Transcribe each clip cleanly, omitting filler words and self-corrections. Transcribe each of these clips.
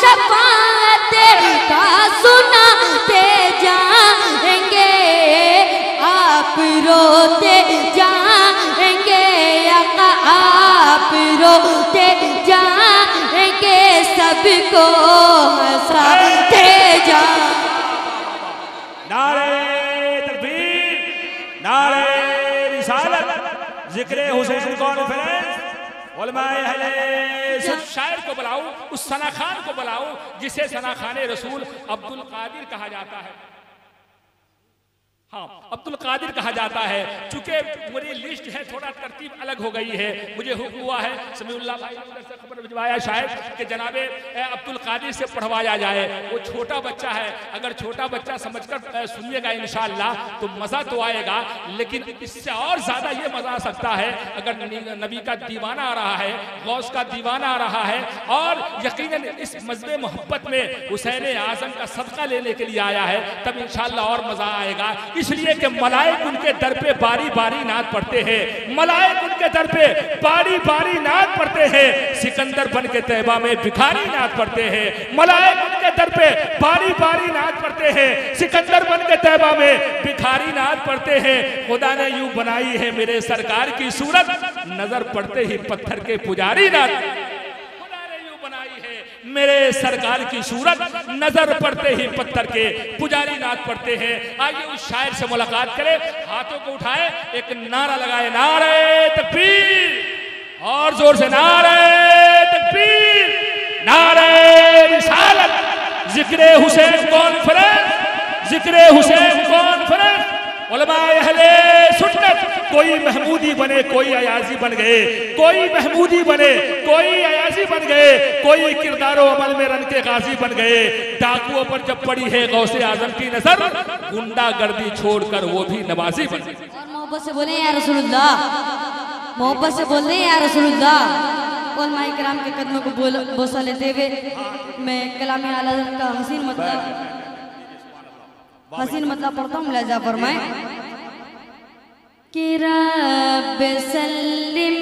शफाअत का सुनाते जाएंगे, आप रोते जाएंगे आका, आप रोते जाएंगे, सबको हंसाते जाएंगे। नारे तकबीर, नारे रिसालत, जिक्र हुसैन कॉन्फ्रेंस, उलमाए अहले उस शायर को बुलाओ, उस सना खान को बुलाओ जिसे सना खाने रसूल अब्दुल कादिर कहा जाता है। हाँ, अब्दुल कादिर कहा जाता है। चूंकि मेरी लिस्ट है थोड़ा तरतीब अलग हो गई है, मुझे हुक्म हुआ है समीउल्लाह भाई से खबर भिजवाया शायद कि जनाबे अब्दुल कादिर से पढ़वाया जाए। वो छोटा बच्चा है, अगर छोटा बच्चा समझकर सुनिएगा इंशाअल्लाह तो मज़ा तो आएगा, लेकिन इससे और ज़्यादा ये मज़ा आ सकता है अगर नबी का दीवाना आ रहा है, गौस का दीवाना आ रहा है और यकीनन इस मज़्हब मोहब्बत में हुसैन आज़म का सदका लेने के लिए आया है, तब इंशाअल्लाह और मज़ा आएगा। इसलिए कि मलाइक उनके दर पे बारी बारी नात पढ़ते हैं, मलाइक उनके दर पे बारी बारी नात पढ़ते हैं। सिकंदर बन के तैबा में भिखारी नात पढ़ते हैं, मलाइक उनके दर पे बारी बारी नात पढ़ते हैं। सिकंदर बन के तैबा में भिखारी नात पढ़ते हैं। खुदा ने यूं बनाई है मेरे सरकार की सूरत, नजर पड़ते ही पत्थर के पुजारी नात मेरे सरकार की सूरत, नजर पड़ते ही पत्थर के पुजारी नात पढ़ते हैं। आइए उस शायर से मुलाकात करें, हाथों को उठाए, एक नारा लगाए, नारे तकबीर, और जोर से नारे तकबीर, नारे रिसालत, जिक्र हुसैन कॉन्फ्रेंस, जिक्र हुसैन कॉन्फ्रेंस, उलमाए अहले सुन्नत। कोई महमूदी बने, कोई अयाजी बन गए, कोई महमूदी बने, कोई अयाजी बन गए, कोई किरदारो अमल में रन के गाजी बन गए। डाकुओं पर जब पड़ी है गौसे आजम की नजर, गुंडागर्दी छोड़कर वो भी नवाजी बन गए। और मोहब्बत से बोले या रसूलुल्लाह, मोहब्बत से बोले या रसूलुल्लाह। उलमाए किराम के कदमों को बोसा लेते हुए मैं कलाम आला का हसीन मतलब पढ़ता हूँ, मुलाजा फरमाए कि रब सल्लिम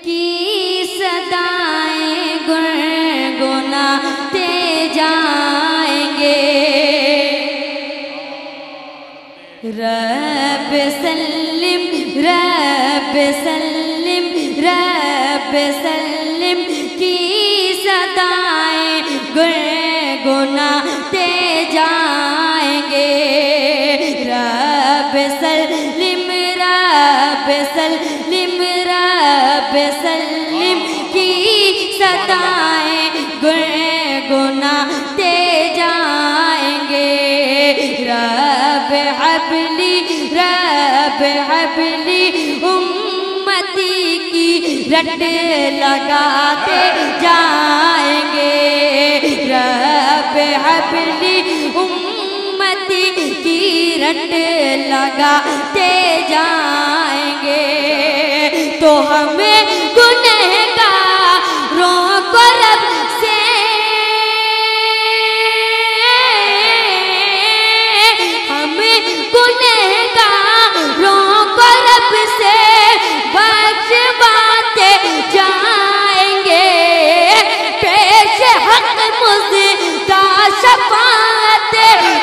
की सदाएं गुनगुनाते जाएंगे। रब सल्लिम की सदाएं गुनगुनाते जाएंगे। रब सल्लिम की सदाएं गुनगुनाते जाएंगे। रब हबली उम्मती की रट लगाते जाएंगे। रब हबली उम्मती की रट लगाते जाएंगे। तो हमें गुनहगारों को रब से बचवाते जाएंगे। पेश हक मुज़दा शफाअत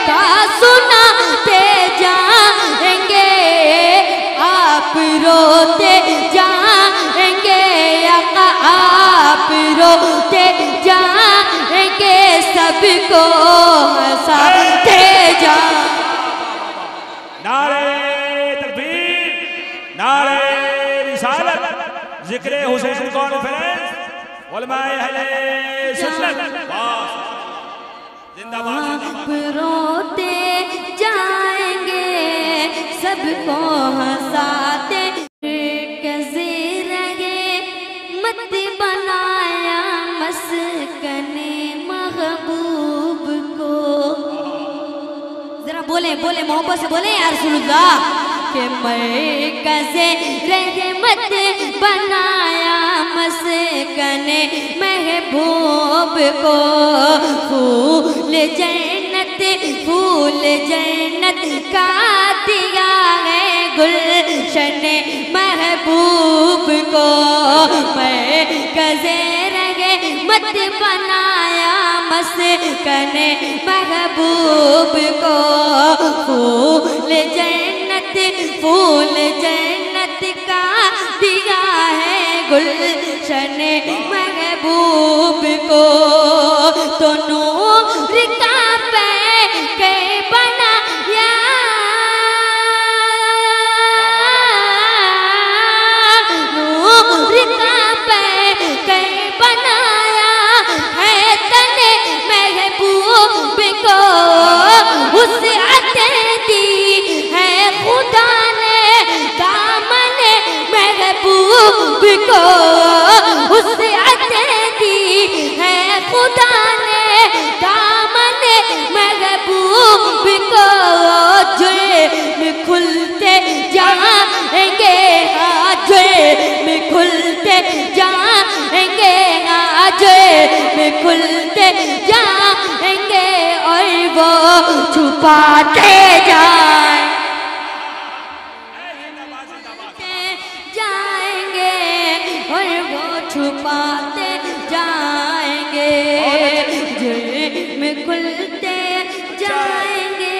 का सुनाते जाएंगे। आप रोते जाएंगे आका, आप रोते जाएंगे, सबको हंसाते जाएंगे। नारे तकबीर, नारे रिसालत, जिक्र हुसैन कॉन्फ्रेंस, उलमाए अहले सुन्नत, जिंदाबाद। आप रोते जाएंगे, सबको हंसाते मत बनाया मस्कने महबूब को। जरा बोले मोहब्बत से बोले या रसूलुल्लाह के मरकज़े रहमत बनाया मस्कने महबूब को। फूल जन्नत का दिया है गुलशन महबूब को। मरकज़े मत बनाया मस्कने महबूब को। फूल जन्नत का दिया है गुलशन महबूब को। तो नूर का पैके बनाया नूर का पैके बनाया है तने महबूब को। उस अते दी है खुदा ने दामन महबूब को। उस अते दी है खुदा ने दामन महबूब को। जुर्म खुलते जाएंगे जुर्म खुलते जाएंगे जुर्म खुलते जाएंगे और वो छुपाते जाएंगे और वो छुपाते जाएंगे। जुर्म खुलते जाएंगे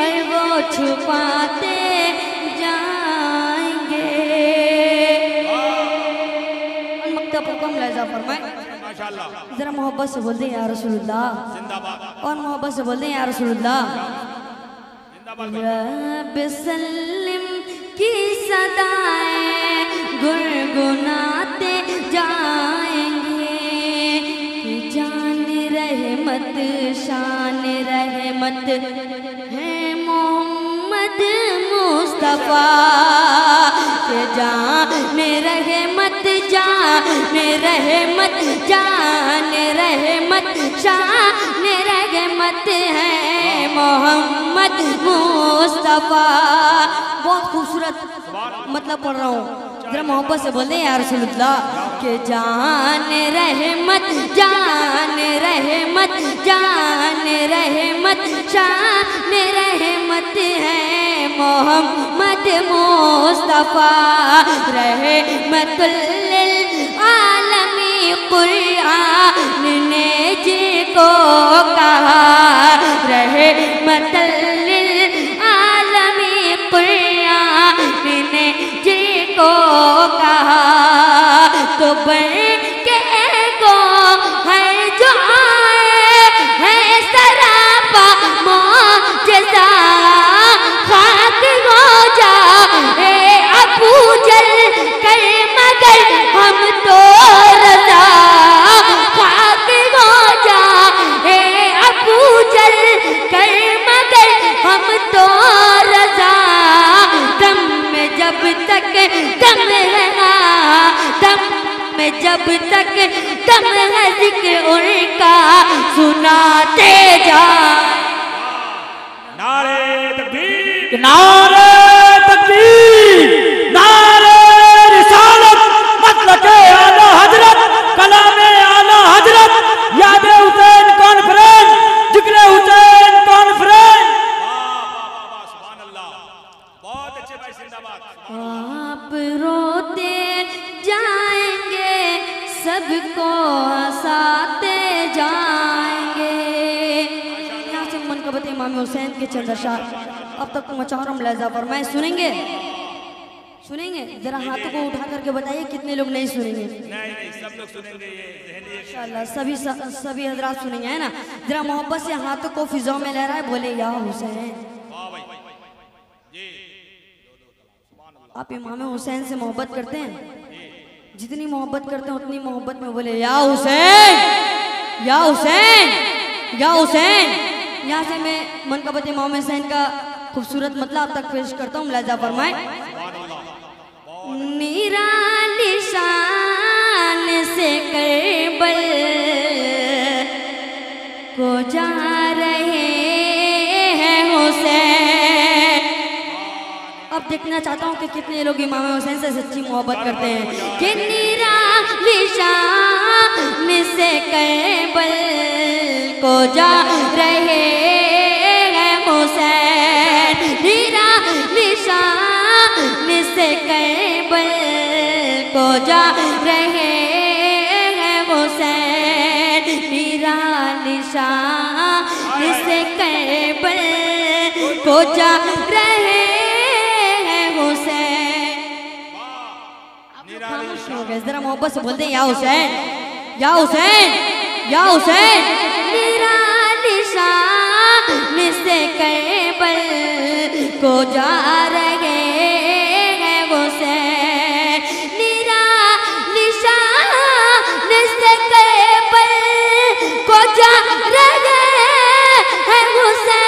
और वो छुपाते जाएंगे। मकतब हुक्म लहजा फरमाए माशाअल्लाह। जरा मोहब्बत से बोल दें या रसूलुल्लाह। जिंदाबाद। और मोहब्बत से बोल दें या रसूलुल्लाह। जिंदाबाद। रब सल्लम की सदाएं गुनगुनाते जाएंगे कि जान रहमत शान रहमत है मोहम्मद मुस्तफा। के जान रहमत जान रहमत जान रहमत शान रहमत है मोहम्मद मुस्तफा। बहुत खूबसूरत मतलब पढ़ रहा हूँ, जरा मोहब्बत से बोल दें या रसूलुल्लाह। के जान रहमत जान रहमत जान रहमत शान रहमत है मोहम्मद मुस्तफा। रहमतुल लिल आलमी कुरान ने जिसको कहा। रहमतुल लिल आलमी कुरान ने जिसको कहा। तो बन के गो है जो आए है सरापा मौजज़ा। खाक हो जाए अबू जल कर मगर हम तो रज़ा। खाक हो जाए अबू जल कर मगर हम तो रज़ा। दम में जब तक दम है दम में जब तक दम है जिक्र उनका सुनाते जा। नारे तकबीर। नारे तकबीर, नारे रिसालत, मतलब आला हजरत, कलामे आला हजरत, याद हुसैन कॉन्फ्रेंस, जिक्र हुसैन कॉन्फ्रेंस। सुभान अल्लाह। बहुत अच्छे भाई, जिंदाबाद। आप रोते जाएंगे सबको हंसाते जाएंगे। यहाँ से मनकबत इमाम हुसैन के चंद अशार अब तक तो मचारम लहजा फरमाए। सुनेंगे सुनेंगे जरा हाथों को उठा करके बताइए कितने लोग नहीं सुनेंगे। नहीं सब लोग सुनेंगे, ये ज़हनी इंशाअल्लाह सभी हजरात सुनेंगे, है ना। जरा मोहब्बत से हाथों को फिजा में लहराए, बोले या हुसैन। वाह भाई जी। आप इमाम हुसैन से मोहब्बत करते हैं? जितनी मोहब्बत करते हैं उतनी मोहब्बत में बोले या हुसैन या हुसैन या हुसैन। यहाँ से मैं मनकबत इमाम हुसैन का खूबसूरत मतलब आप तक पेश करता हूँ, मुलाजा फरमाए। निराली शान से करबल को जा रहे हैं हुसैन। अब देखना चाहता हूँ कि कितने लोग इमाम हुसैन से सच्ची मोहब्बत करते हैं। कि निराली शान से करबल को जा रहे हैं हुसैन। निराली शान से करबल को जा रहे हैं हुसैन। जा रहे हैं हुसैन। खामोश हो गए, जरा मोहब्बत से बोलते हैं या हुसैन, या हुसैन, या हुसैन। मेरा निशान से करबल को जा रहे हैं हुसैन। मेरा निशान से करबल को जा रहे हैं हुसैन।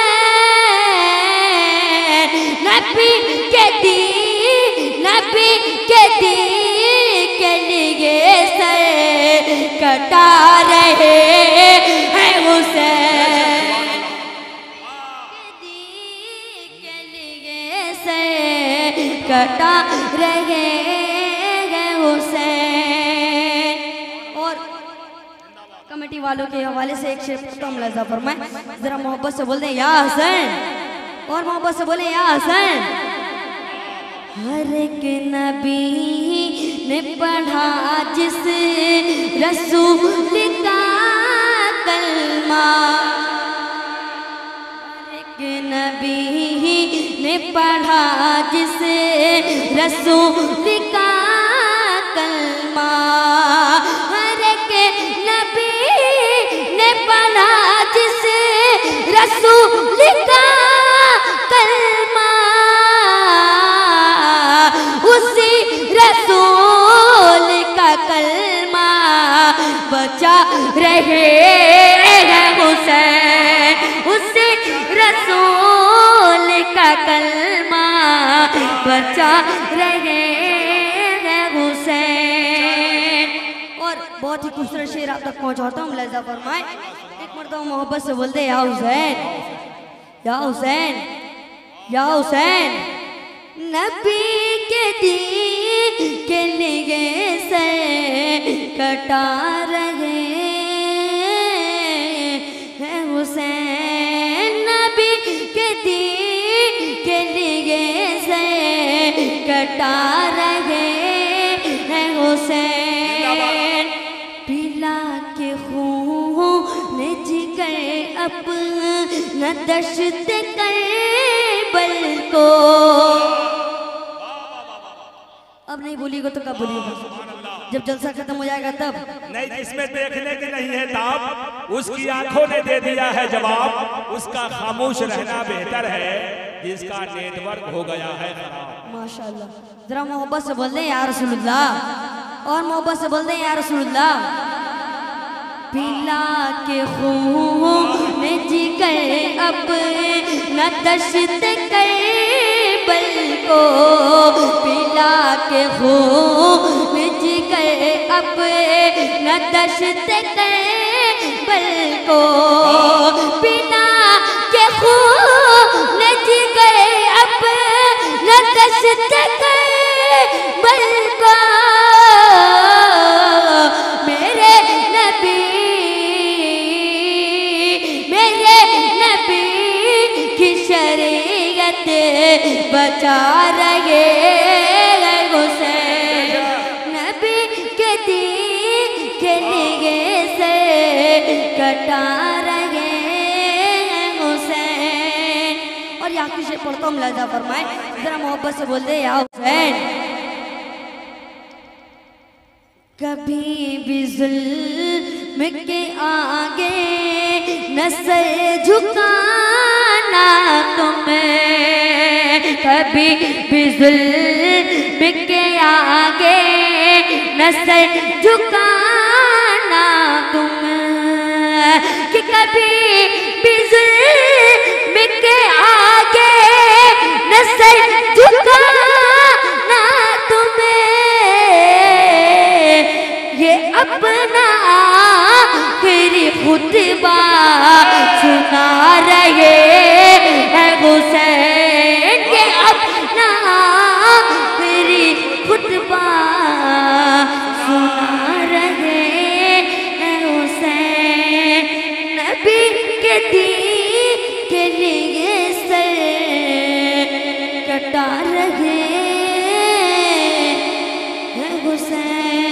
नबी के दी के लिए सर कटा रहे हैं हुसैन। के लिए सर कटा रहे हैं हुसैन। और कमेटी वालों के हवाले से एक शेर पढ़ता हूं, मुलाजा फरमाएं। जरा मोहब्बत से बोल दें या हसन, और मोहब्बत से बोले या हसन। हर एक नबी ने पढ़ा जिस रसूल का कलमा, हर एक नबी ने पढ़ा जिस रसूल का कलमा, हर एक नबी ने पढ़ा जिस रसूल का कलमा, उसी रसूल का कलमा बचा रहे हैं हुसैन। उसी रसूल का कलमा बचा रहे हैं हुसैन। और बहुत ही खूबसूरत शेर आप तक पहुंचाता हूँ, मुलाजा फरमाएं। एक मरतबा मोहब्बत से बोलते या हुसैन, या हुसैन, या हुसैन। नबी के दीन के लिए सर कटा रहे हैं हुसैन। नबी के दीन के लिए सर कटा रहे हैं हुसैन। पिला के खून जिगर अपना दश्त करबल को, अब नहीं बोलिएगा तो कब बोलिएगा? जब जलसा खत्म हो जाएगा तब। नहीं, इसमें देखने की नहीं है ताब, उसकी आंखों ने दे दिया है जवाब। उसका खामोश रहना बेहतर है जिसका नेटवर्क हो गया है खराब। माशाल्लाह। जरा मोहब्बत से बोल दें या रसूलुल्लाह, और मोहब्बत से बोल दें या रसूलुल्लाह। पिला के खून जिगर अपना दश्त करबल को, पिला के खून जिगर अपना दश्त करबल को, पिला के खून जिगर अपना दश्त करबल को, मेरे नबी की शरीयत बचा रहे हैं हुसैन। नबी के दीन के लिए से कटा रहे हैं हुसैन। और यहाँ की शेर पढ़ता हूँ, मुलाजा फरमाएं। जरा मोहब्बत से बोल दे या हुसैन। कभी भी जुल्म के आगे न सर झुकाना तुम्हें, कभी भी जुल्म के आगे न सर झुकाना तुम्हें, कि कभी भी जुल्म के आगे न सर झुकाना तुम्हें, ये अपना आखिरी खुतबा सुना रहे हैं हुसैन। ये अपना आखिरी खुतबा सुना रहे हैं हुसैन। नबी के दीन के लिए सर कटा रहे हैं हुसैन।